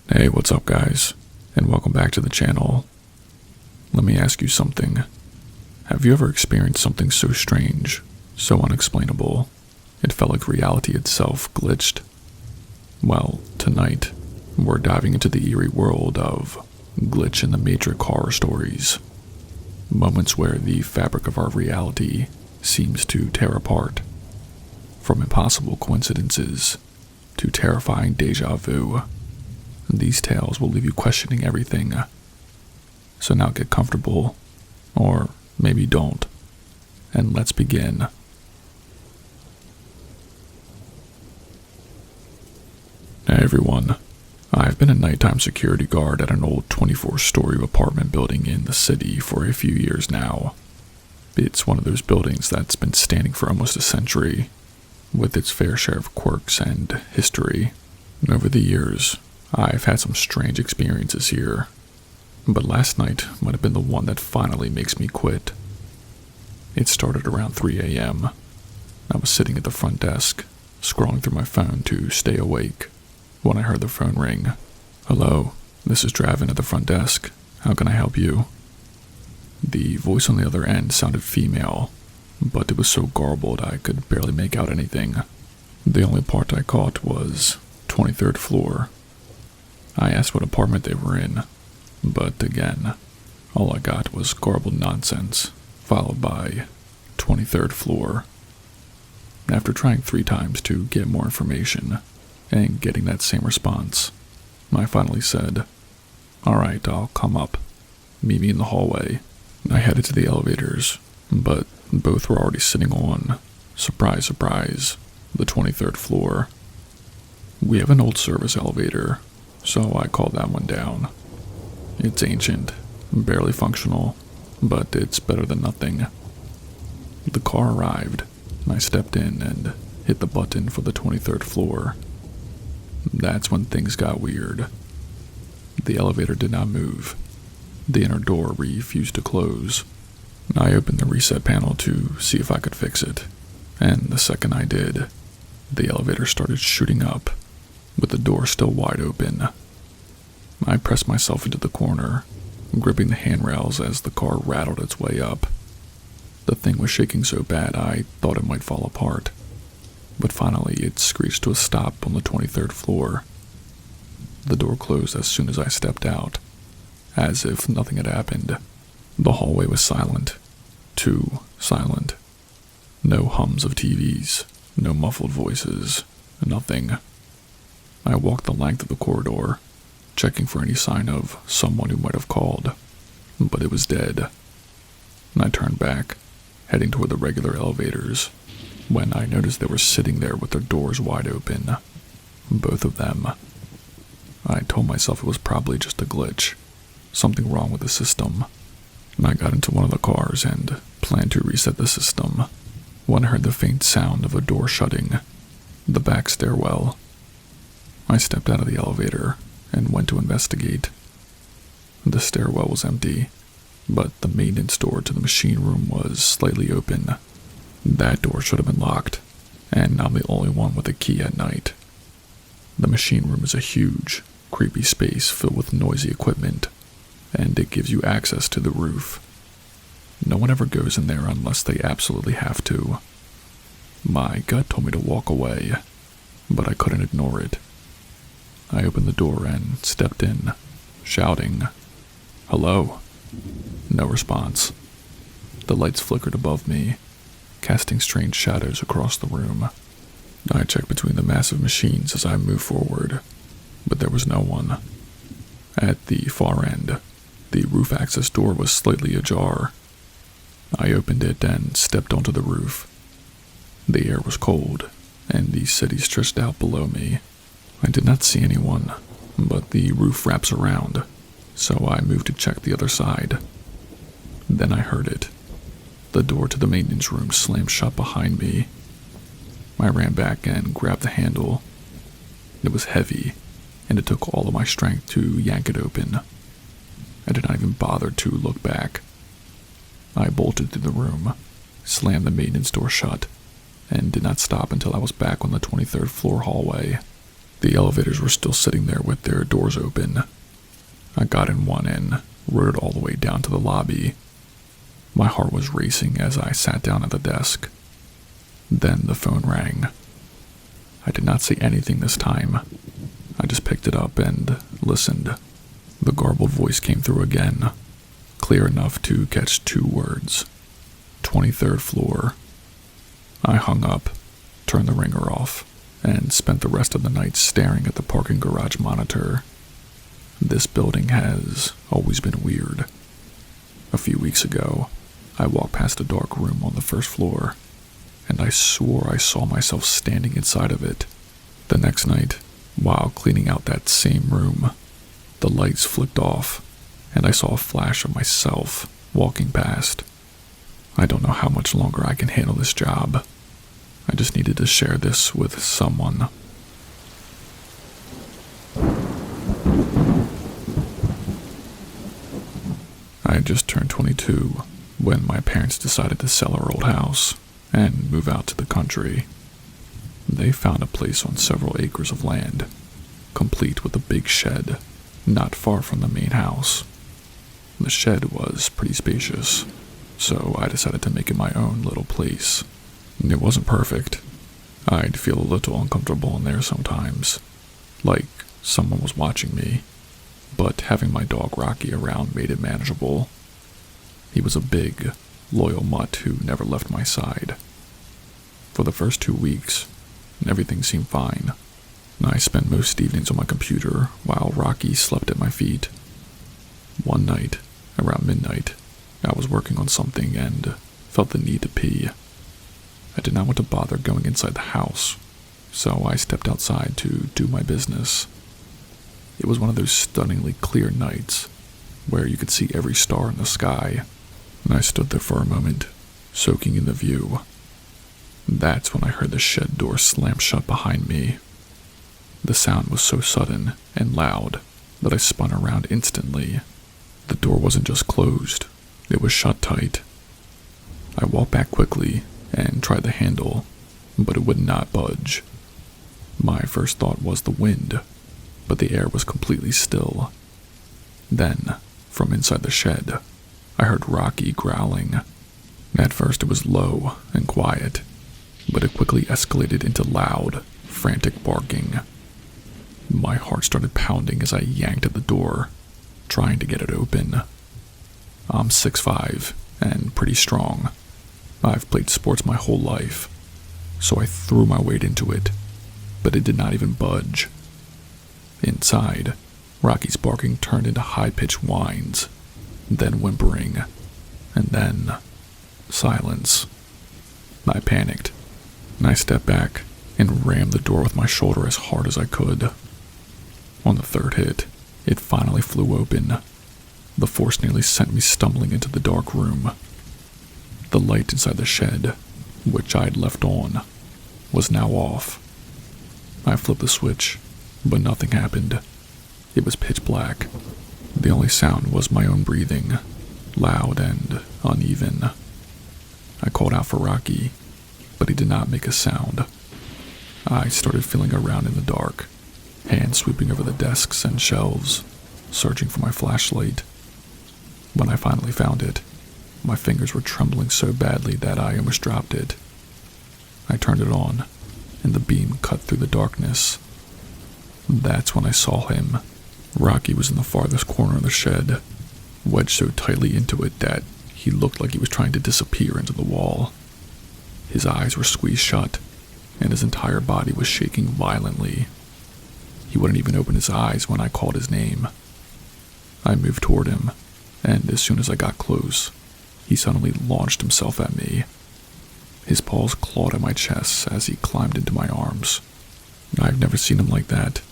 Hey, what's up guys, and welcome back to the channel. Let me ask you something. Have you ever experienced something so strange, so unexplainable, it felt like reality itself glitched? Well, tonight, we're diving into the eerie world of glitch in the Matrix horror stories. Moments where the fabric of our reality seems to tear apart. From impossible coincidences to terrifying deja vu. These tales will leave you questioning everything. So now get comfortable, or maybe don't, and let's begin. Hey everyone, I've been a nighttime security guard at an old 24-story apartment building in the city for a few years now. It's one of those buildings that's been standing for almost a century, with its fair share of quirks and history. Over the years, I've had some strange experiences here, but last night might have been the one that finally makes me quit. It started around 3 a.m. I was sitting at the front desk, scrolling through my phone to stay awake, when I heard the phone ring. "Hello, this is Draven at the front desk. How can I help you?" The voice on the other end sounded female, but it was so garbled I could barely make out anything. The only part I caught was 23rd floor. I asked what apartment they were in, but again, all I got was garbled nonsense, followed by 23rd floor. After trying 3 times to get more information, and getting that same response, I finally said, "Alright, I'll come up. Meet me in the hallway." I headed to the elevators, but both were already sitting on, surprise surprise, the 23rd floor. We have an old service elevator, so I called that one down. It's ancient, barely functional, but it's better than nothing. The car arrived, and I stepped in and hit the button for the 23rd floor. That's when things got weird. The elevator did not move. The inner door refused to close. I opened the reset panel to see if I could fix it, and the second I did, the elevator started shooting up, with the door still wide open. I pressed myself into the corner, gripping the handrails as the car rattled its way up. The thing was shaking so bad I thought it might fall apart, but finally it screeched to a stop on the 23rd floor. The door closed as soon as I stepped out, as if nothing had happened. The hallway was silent, too silent. No hums of TVs, no muffled voices, nothing. I walked the length of the corridor, checking for any sign of someone who might have called, but it was dead. I turned back, heading toward the regular elevators, when I noticed they were sitting there with their doors wide open, both of them. I told myself it was probably just a glitch, something wrong with the system. I got into one of the cars and planned to reset the system, when I heard the faint sound of a door shutting, the back stairwell. I stepped out of the elevator and went to investigate. The stairwell was empty, but the maintenance door to the machine room was slightly open. That door should have been locked, and I'm the only one with a key at night. The machine room is a huge, creepy space filled with noisy equipment, and it gives you access to the roof. No one ever goes in there unless they absolutely have to. My gut told me to walk away, but I couldn't ignore it. I opened the door and stepped in, shouting, "Hello?" No response. The lights flickered above me, casting strange shadows across the room. I checked between the massive machines as I moved forward, but there was no one. At the far end, the roof access door was slightly ajar. I opened it and stepped onto the roof. The air was cold, and the city stretched out below me. I did not see anyone, but the roof wraps around, so I moved to check the other side. Then I heard it. The door to the maintenance room slammed shut behind me. I ran back and grabbed the handle. It was heavy, and it took all of my strength to yank it open. I did not even bother to look back. I bolted through the room, slammed the maintenance door shut, and did not stop until I was back on the 23rd floor hallway. The elevators were still sitting there with their doors open. I got in one and rode it all the way down to the lobby. My heart was racing as I sat down at the desk. Then the phone rang. I did not say anything this time. I just picked it up and listened. The garbled voice came through again, clear enough to catch 2 words. 23rd floor. I hung up, turned the ringer off, and spent the rest of the night staring at the parking garage monitor. This building has always been weird. A few weeks ago, I walked past a dark room on the 1st floor, and I swore I saw myself standing inside of it. The next night, while cleaning out that same room, the lights flicked off, and I saw a flash of myself walking past. I don't know how much longer I can handle this job. I just needed to share this with someone. I had just turned 22 when my parents decided to sell our old house and move out to the country. They found a place on several acres of land, complete with a big shed not far from the main house. The shed was pretty spacious, so I decided to make it my own little place. It wasn't perfect. I'd feel a little uncomfortable in there sometimes, like someone was watching me, but having my dog Rocky around made it manageable. He was a big, loyal mutt who never left my side. For the first 2 weeks, everything seemed fine. I spent most evenings on my computer while Rocky slept at my feet. One night, around midnight, I was working on something and felt the need to pee. I did not want to bother going inside the house, so I stepped outside to do my business. It was one of those stunningly clear nights where you could see every star in the sky, and I stood there for a moment, soaking in the view. That's when I heard the shed door slam shut behind me. The sound was so sudden and loud that I spun around instantly. The door wasn't just closed, it was shut tight. I walked back quickly and tried the handle, but it would not budge. My first thought was the wind, but the air was completely still. Then, from inside the shed, I heard Rocky growling. At first it was low and quiet, but it quickly escalated into loud, frantic barking. My heart started pounding as I yanked at the door, trying to get it open. I'm 6'5" and pretty strong. I've played sports my whole life, so I threw my weight into it, but it did not even budge. Inside, Rocky's barking turned into high-pitched whines, then whimpering, and then silence. I panicked, and I stepped back and rammed the door with my shoulder as hard as I could. On the 3rd hit, it finally flew open. The force nearly sent me stumbling into the dark room. The light inside the shed, which I'd left on, was now off. I flipped the switch, but nothing happened. It was pitch black. The only sound was my own breathing, loud and uneven. I called out for Rocky, but he did not make a sound. I started feeling around in the dark, hands sweeping over the desks and shelves, searching for my flashlight. When I finally found it, my fingers were trembling so badly that I almost dropped it. I turned it on, and the beam cut through the darkness. That's when I saw him. Rocky was in the farthest corner of the shed, wedged so tightly into it that he looked like he was trying to disappear into the wall. His eyes were squeezed shut, and his entire body was shaking violently. He wouldn't even open his eyes when I called his name. I moved toward him, and as soon as I got close, he suddenly launched himself at me. His paws clawed at my chest as he climbed into my arms. I've never seen him like that,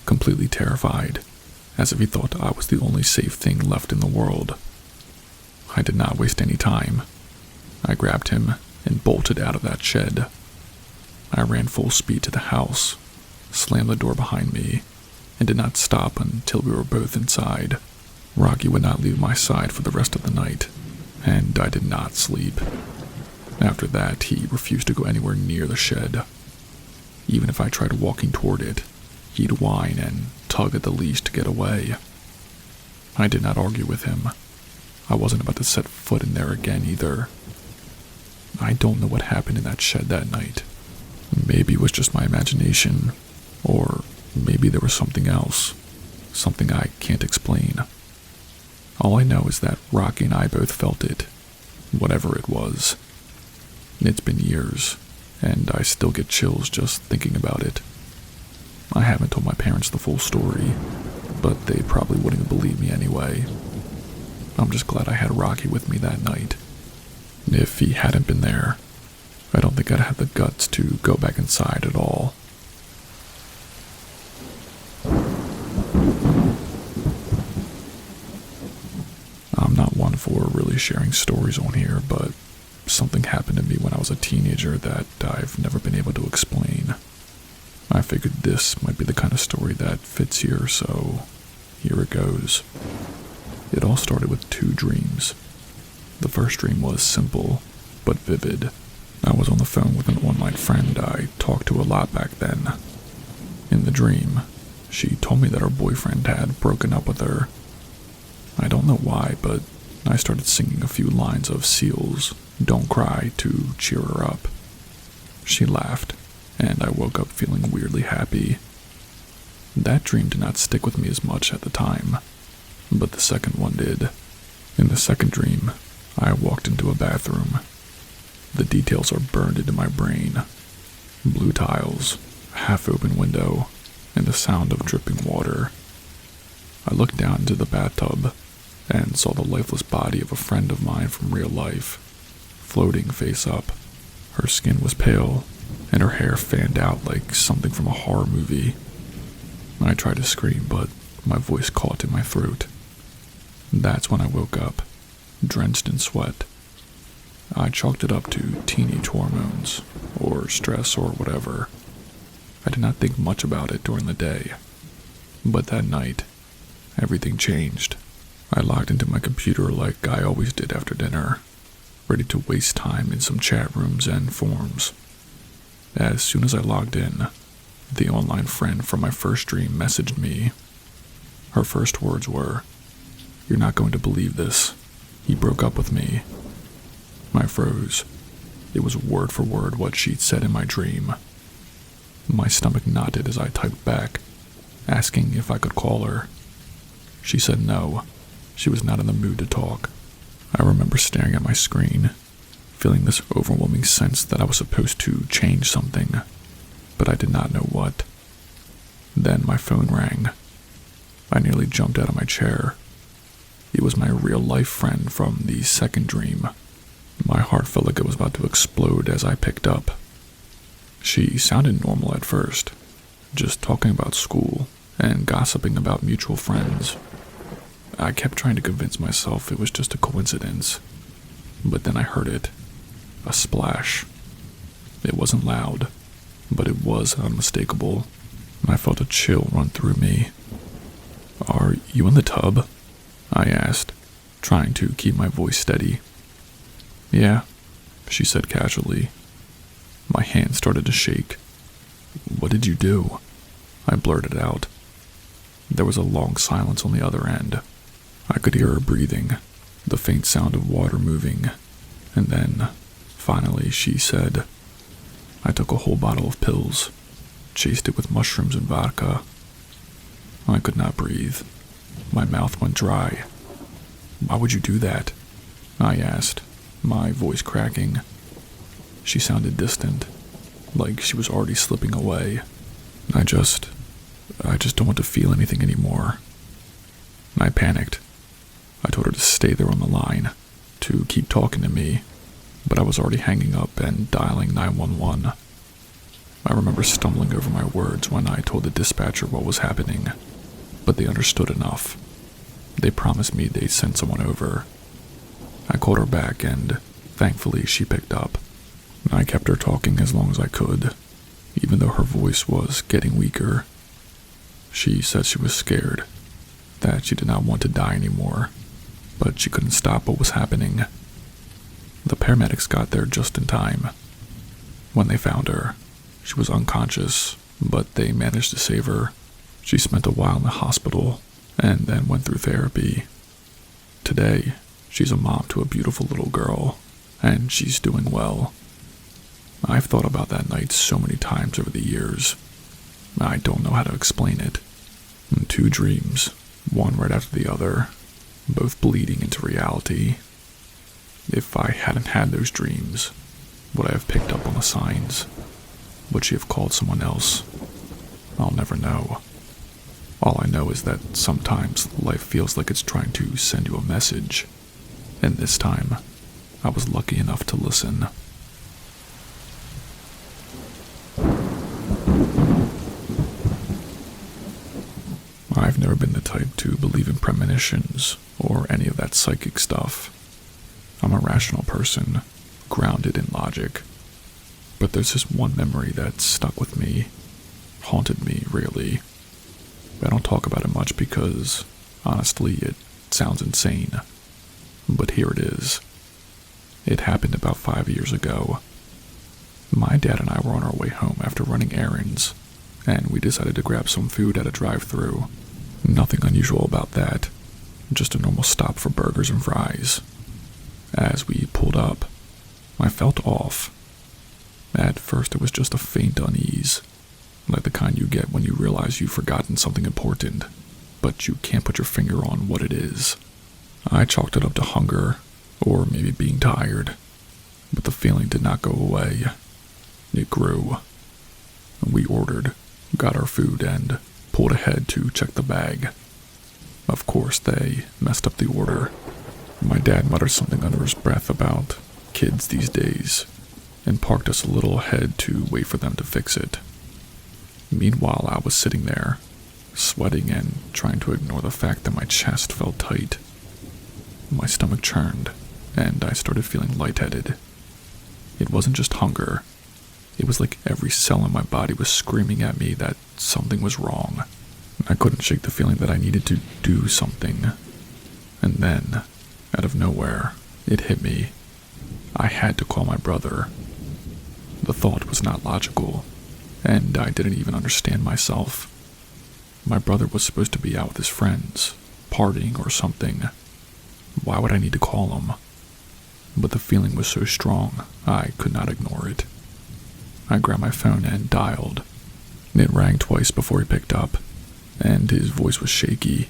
completely terrified, as if he thought I was the only safe thing left in the world. I did not waste any time. I grabbed him and bolted out of that shed. I ran full speed to the house, slammed the door behind me, and did not stop until we were both inside. Rocky would not leave my side for the rest of the night, and I did not sleep. After that, he refused to go anywhere near the shed. Even if I tried walking toward it, He'd whine and tug at the leash to get away. I did not argue with him. I wasn't about to set foot in there again either. I don't know what happened in that shed that night. Maybe it was just my imagination, or maybe there was something else, something I can't explain. All I know is that Rocky and I both felt it, whatever it was. It's been years, and I still get chills just thinking about it. I haven't told my parents the full story, but they probably wouldn't believe me anyway. I'm just glad I had Rocky with me that night. If he hadn't been there, I don't think I'd have the guts to go back inside at all. I'm not one for really sharing stories on here, but something happened to me when I was a teenager that I've never been able to explain. I figured this might be the kind of story that fits here, so here it goes. It all started with 2 dreams. The first dream was simple, but vivid. I was on the phone with an online friend I talked to a lot back then. In the dream, she told me that her boyfriend had broken up with her. I don't know why, but I started singing a few lines of Seal's "Don't Cry" to cheer her up. She laughed, and I woke up feeling weirdly happy. That dream did not stick with me as much at the time, but the second one did. In the second dream, I walked into a bathroom. The details are burned into my brain. Blue tiles, half-open window, and the sound of dripping water. I looked down into the bathtub and saw the lifeless body of a friend of mine from real life, floating face up. Her skin was pale, and her hair fanned out like something from a horror movie. I tried to scream, but my voice caught in my throat. That's when I woke up, drenched in sweat. I chalked it up to teenage hormones, or stress, or whatever. I did not think much about it during the day. But that night, everything changed. I logged into my computer like I always did after dinner, ready to waste time in some chat rooms and forums. As soon as I logged in, the online friend from my first dream messaged me. Her first words were, "You're not going to believe this. He broke up with me." I froze. It was word for word what she'd said in my dream. My stomach knotted as I typed back, asking if I could call her. She said no. She was not in the mood to talk. I remember staring at my screen, feeling this overwhelming sense that I was supposed to change something, but I did not know what. Then my phone rang. I nearly jumped out of my chair. It was my real-life friend from the second dream. My heart felt like it was about to explode as I picked up. She sounded normal at first, just talking about school and gossiping about mutual friends. I kept trying to convince myself it was just a coincidence, but then I heard it. A splash. It wasn't loud, but it was unmistakable. I felt a chill run through me. "Are you in the tub?" I asked, trying to keep my voice steady. "Yeah," she said casually. My hand started to shake. "What did you do?" I blurted out. There was a long silence on the other end. I could hear her breathing, the faint sound of water moving, and then, finally, she said, "I took a whole bottle of pills, chased it with mushrooms and vodka." I could not breathe. My mouth went dry. "Why would you do that?" I asked, my voice cracking. She sounded distant, like she was already slipping away. I just don't want to feel anything anymore." I panicked. I told her to stay there on the line, to keep talking to me, but I was already hanging up and dialing 911. I remember stumbling over my words when I told the dispatcher what was happening, but they understood enough. They promised me they'd send someone over. I called her back, and thankfully she picked up. I kept her talking as long as I could, even though her voice was getting weaker. She said she was scared, that she did not want to die anymore, but she couldn't stop what was happening. The paramedics got there just in time. When they found her, she was unconscious, but they managed to save her, She spent a while in the hospital and then went through therapy. Today, she's a mom to a beautiful little girl, and she's doing well. I've thought about that night so many times over the years. I don't know how to explain it. 2 dreams, one right after the other, both bleeding into reality. If I hadn't had those dreams, would I have picked up on the signs? Would she have called someone else? I'll never know. All I know is that sometimes life feels like it's trying to send you a message, and this time, I was lucky enough to listen. I've never been the type to believe in premonitions or any of that psychic stuff. I'm a rational person, grounded in logic. But there's this one memory that stuck with me, haunted me, really. I don't talk about it much because, honestly, it sounds insane. But here it is. It happened about 5 years ago. My dad and I were on our way home after running errands, and we decided to grab some food at a drive-thru. Nothing unusual about that, just a normal stop for burgers and fries. As we pulled up, I felt off. At first it was just a faint unease, like the kind you get when you realize you've forgotten something important, but you can't put your finger on what it is. I chalked it up to hunger, or maybe being tired, but the feeling did not go away. It grew. We ordered, got our food, and pulled ahead to check the bag. Of course, they messed up the order. My dad muttered something under his breath about kids these days, and parked us a little ahead to wait for them to fix it. Meanwhile, I was sitting there, sweating and trying to ignore the fact that my chest felt tight. My stomach churned, and I started feeling lightheaded. It wasn't just hunger. It was like every cell in my body was screaming at me that something was wrong. I couldn't shake the feeling that I needed to do something. And then, out of nowhere, it hit me. I had to call my brother. The thought was not logical, and I didn't even understand myself. My brother was supposed to be out with his friends, partying or something. Why would I need to call him? But the feeling was so strong, I could not ignore it. I grabbed my phone and dialed. It rang twice before he picked up, and his voice was shaky.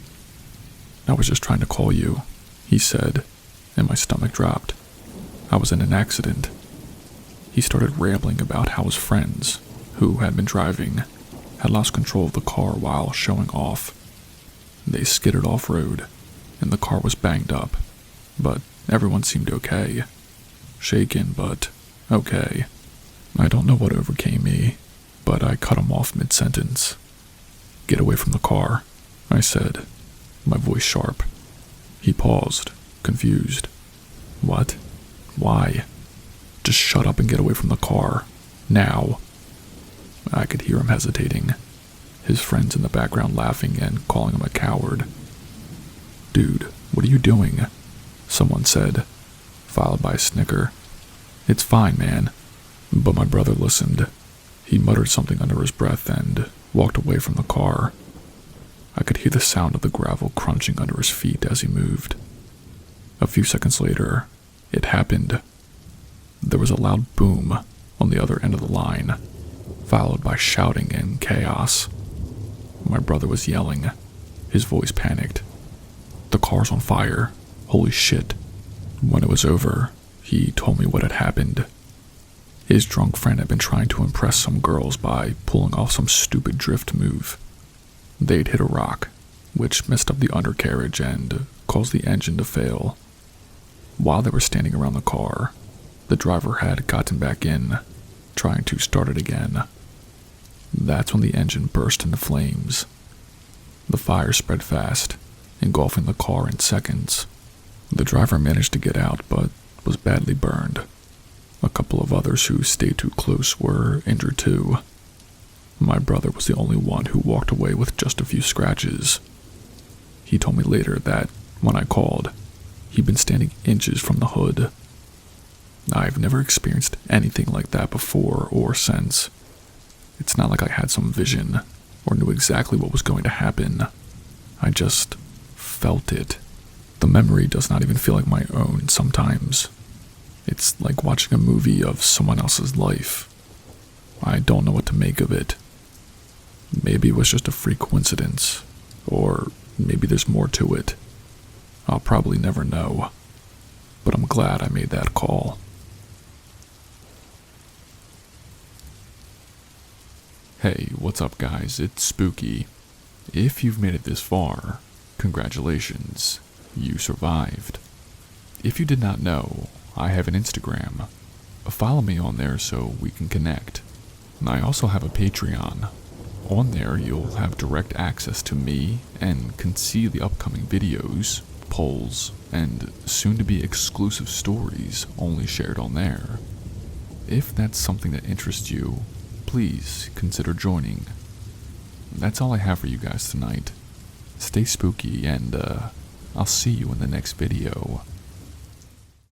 "I was just trying to call you," he said, and my stomach dropped. I was in an accident. He started rambling about how his friends, who had been driving, had lost control of the car while showing off. They skidded off-road, and the car was banged up, but everyone seemed okay. Shaken, but okay. I don't know what overcame me, but I cut him off mid-sentence. "Get away from the car," I said, my voice sharp. He paused, confused. "What? Why?" "Just shut up and get away from the car. Now." I could hear him hesitating, his friends in the background laughing and calling him a coward. "Dude, what are you doing?" someone said, followed by a snicker. "It's fine, man." But my brother listened. He muttered something under his breath and walked away from the car. I could hear the sound of the gravel crunching under his feet as he moved. A few seconds later, it happened. There was a loud boom on the other end of the line, followed by shouting and chaos. My brother was yelling, his voice panicked. "The car's on fire. Holy shit." When it was over, he told me what had happened. His drunk friend had been trying to impress some girls by pulling off some stupid drift move. They'd hit a rock, which messed up the undercarriage and caused the engine to fail. While they were standing around the car, the driver had gotten back in, trying to start it again. That's when the engine burst into flames. The fire spread fast, engulfing the car in seconds. The driver managed to get out, but was badly burned. A couple of others who stayed too close were injured too. My brother was the only one who walked away with just a few scratches. He told me later that, when I called, he'd been standing inches from the hood. I've never experienced anything like that before or since. It's not like I had some vision. or knew exactly what was going to happen. I just felt it. The memory does not even feel like my own sometimes. It's like watching a movie of someone else's life. I don't know what to make of it. Maybe it was just a freak coincidence, or maybe there's more to it. I'll probably never know, but I'm glad I made that call. Hey, what's up guys? It's Spooky. If you've made it this far, congratulations, you survived. If you did not know, I have an Instagram. Follow me on there so we can connect. I also have a Patreon. On there you'll have direct access to me and can see the upcoming videos, polls, and soon-to-be exclusive stories only shared on there. If that's something that interests you, please consider joining. That's all I have for you guys tonight. Stay spooky and I'll see you in the next video.